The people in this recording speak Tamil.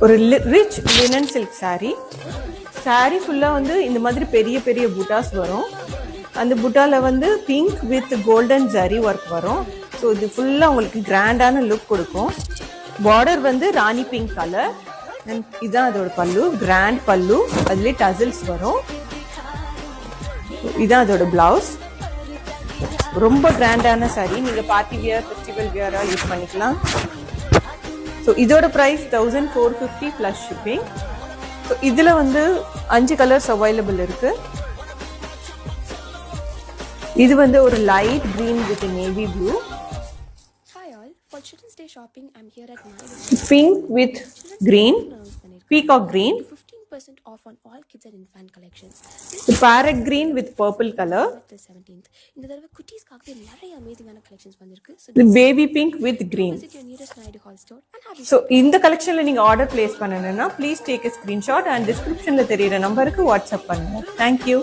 ஒரு rich linen silk saree. saree ஃபுல்லாக வந்து இந்த மாதிரி பெரிய பெரிய புட்டாஸ் வரும். அந்த புட்டாவில் வந்து pink with golden zari work வரும். ஸோ இது ஃபுல்லாக உங்களுக்கு கிராண்டான லுக் கொடுக்கும். பார்டர் வந்து ராணி பிங்க் கலர். அண்ட் இதுதான் அதோட பல்லு, கிராண்ட் பல்லு. அதுலேயே டசில்ஸ் வரும். இதுதான் அதோட பிளவுஸ். ரொம்ப கிராண்டான saree. நீங்கள் பார்ட்டி வியர், ஃபெஸ்டிவல் வியராக யூஸ் பண்ணிக்கலாம். ஸோ இதோட ப்ரைஸ் 1450 ப்ளஸ் ஷிப்பிங். ஸோ இதில் வந்து 5 கலர்ஸ் அவைலபிள் இருக்கு. இது வந்து ஒரு light green with navy blue. For Children's Day shopping, I'm here at pink with green, peacock green. 15% off on all kids and infant collections. The parrot green with purple color. Till 17th. இந்த தடவை குட்டீஸ்க்காக நிறைய அமேசிங்கான கலெக்ஷன்ஸ் வந்திருக்கு. The baby pink with green. Visit your nearest Naidu Hall store and have So இந்த கலெக்ஷன்ல நீங்க ஆர்டர் பிளேஸ் பண்ணனும்னா please take a screenshot and descriptionல தெரியுற நம்பருக்கு வாட்ஸ்அப் பண்ணுங்க. Thank you.